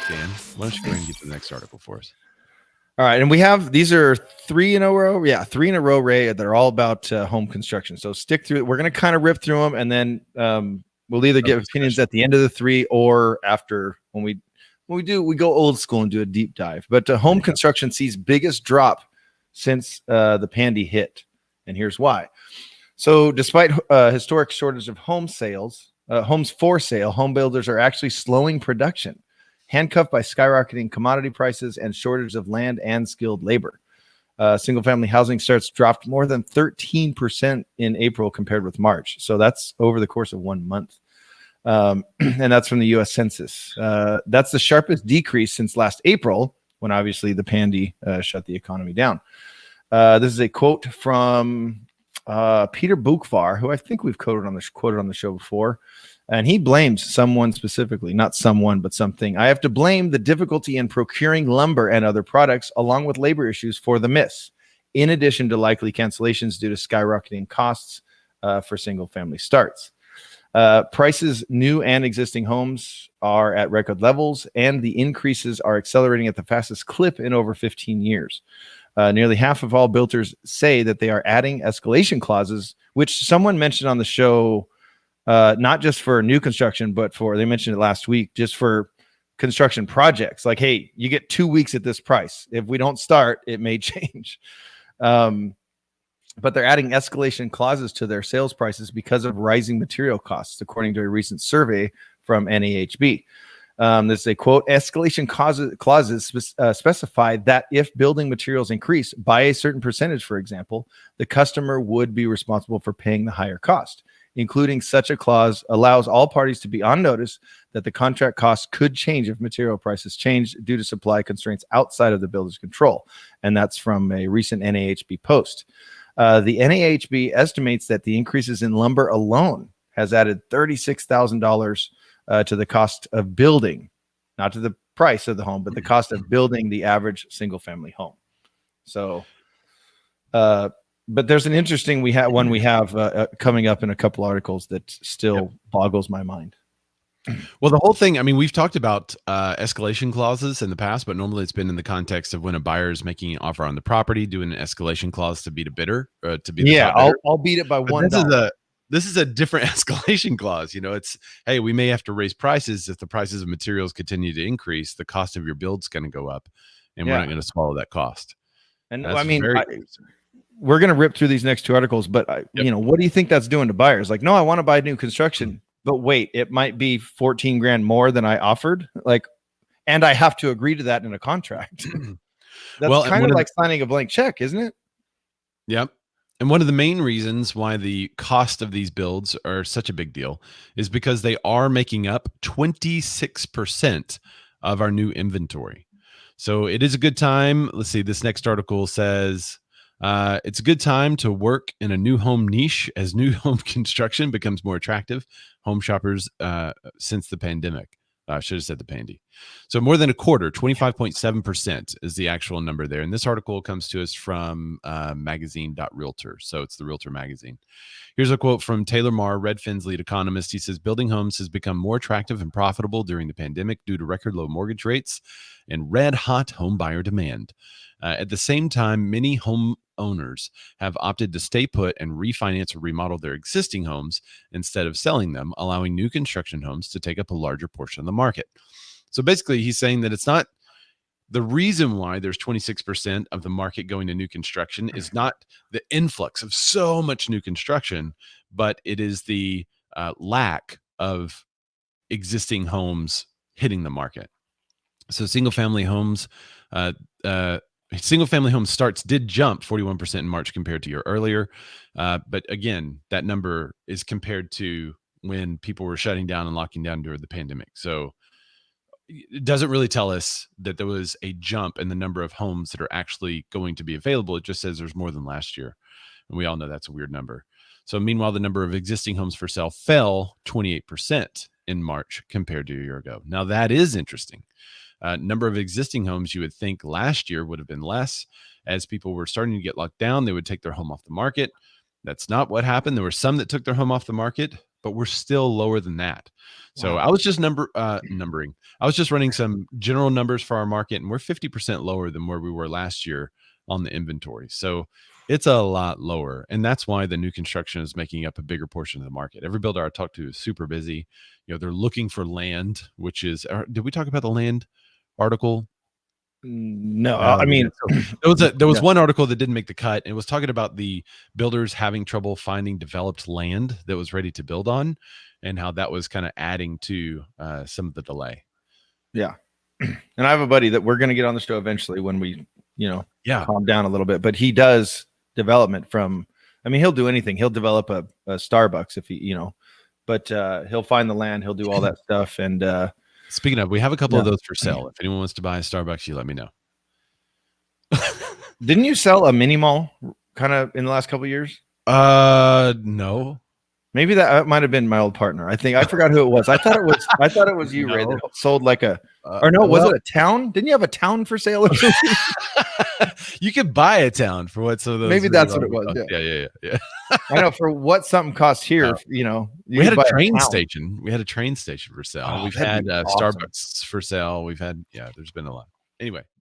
Dan, why don't you go ahead and get the next article for us? All right, and these are 3 in a row. Yeah, 3 in a row, Ray. They're all about home construction. So stick through it. We're going to kind of rip through them, and then we'll either give opinions at the end of the 3 or after when we go old school and do a deep dive. But home construction sees biggest drop since the pandy hit, and here's why. So despite historic shortage of homes for sale, home builders are actually slowing production, handcuffed by skyrocketing commodity prices and shortage of land and skilled labor. Single-family housing starts dropped more than 13% in April compared with March. So that's over the course of 1 month. And that's from the U.S. Census. That's the sharpest decrease since last April, when obviously the pandy shut the economy down. This is a quote from Peter Bukvar, who I think we've quoted on the show before. And he blames someone specifically, not someone, but something. I have to blame the difficulty in procuring lumber and other products, along with labor issues, for the miss, in addition to likely cancellations due to skyrocketing costs for single-family starts. Prices, new and existing homes, are at record levels, and the increases are accelerating at the fastest clip in over 15 years. Nearly half of all builders say that they are adding escalation clauses, which someone mentioned on the show. Not just for new construction, but they mentioned it last week, just for construction projects. Like, hey, you get 2 weeks at this price. If we don't start, it may change. But they're adding escalation clauses to their sales prices because of rising material costs, according to a recent survey from NAHB. This is a quote: escalation clauses specify that if building materials increase by a certain percentage, for example, the customer would be responsible for paying the higher cost. Including such a clause allows all parties to be on notice that the contract costs could change if material prices change due to supply constraints outside of the builder's control. And that's from a recent NAHB post. The NAHB estimates that the increases in lumber alone has added $36,000 to the cost of building, not to the price of the home, but the cost of building the average single-family home. So, but there's an interesting one we have coming up in a couple articles that still boggles my mind. Well, the whole thing, I mean, we've talked about escalation clauses in the past, but normally it's been in the context of when a buyer is making an offer on the property, doing an escalation clause to beat a bidder, to be the top bidder. I'll beat it by $1. This is a different escalation clause. You know, it's, hey, we may have to raise prices if the prices of materials continue to increase. The cost of your build's going to go up, and we're not going to swallow that cost. And that's we're going to rip through these next 2 articles, but what do you think that's doing to buyers? Like, no, I want to buy new construction, but wait, it might be $14,000 more than I offered. Like, and I have to agree to that in a contract. That's kind of like signing a blank check, isn't it? Yep. And one of the main reasons why the cost of these builds are such a big deal is because they are making up 26% of our new inventory. So it is a good time. Let's see, this next article says, it's a good time to work in a new home niche as new home construction becomes more attractive. Home shoppers since the pandemic. I should have said the pandy. So more than a quarter, 25.7% is the actual number there. And this article comes to us from magazine.realtor. So it's the Realtor magazine. Here's a quote from Taylor Marr, Redfin's lead economist. He says, building homes has become more attractive and profitable during the pandemic due to record low mortgage rates and red hot home buyer demand. At the same time, many home owners have opted to stay put and refinance or remodel their existing homes instead of selling them, allowing new construction homes to take up a larger portion of the market. So basically, he's saying that it's not the reason why there's 26% of the market going to new construction is not the influx of so much new construction, but it is the lack of existing homes hitting the market. So single-family home starts did jump 41% in March compared to a year earlier. But again, that number is compared to when people were shutting down and locking down during the pandemic. So it doesn't really tell us that there was a jump in the number of homes that are actually going to be available. It just says there's more than last year. And we all know that's a weird number. So meanwhile, the number of existing homes for sale fell 28% in March compared to a year ago. Now that is interesting. Number of existing homes you would think last year would have been less. As people were starting to get locked down, they would take their home off the market. That's not what happened. There were some that took their home off the market, but we're still lower than that. So Wow. I was just numbering. I was just running some general numbers for our market, and we're 50% lower than where we were last year on the inventory. So it's a lot lower. And that's why the new construction is making up a bigger portion of the market. Every builder I talk to is super busy. They're looking for land, which is, did we talk about the land article? No, No, I mean, so there was yeah. one article that didn't make the cut. And it was talking about the builders having trouble finding developed land that was ready to build on, and how that was kind of adding to some of the delay. Yeah. And I have a buddy that we're going to get on the show eventually when we, Yeah. calm down a little bit, but he does development he'll do anything. He'll develop a Starbucks if he, but he'll find the land, he'll do all that stuff. And Speaking of, we have a couple of those for sale. If anyone wants to buy a Starbucks, you let me know. Didn't you sell a mini mall kind of in the last couple of years? No. Maybe that might have been my old partner. I forgot who it was. I thought it was you, Ray, that sold like was it a town? Didn't you have a town for sale or something? You could buy a town for what some of those. Maybe that's what it was. Yeah. I know, for what something costs here, we had a train station. We had a train station for sale. Oh, We've had awesome. Starbucks for sale. We've had, there's been a lot. Anyway.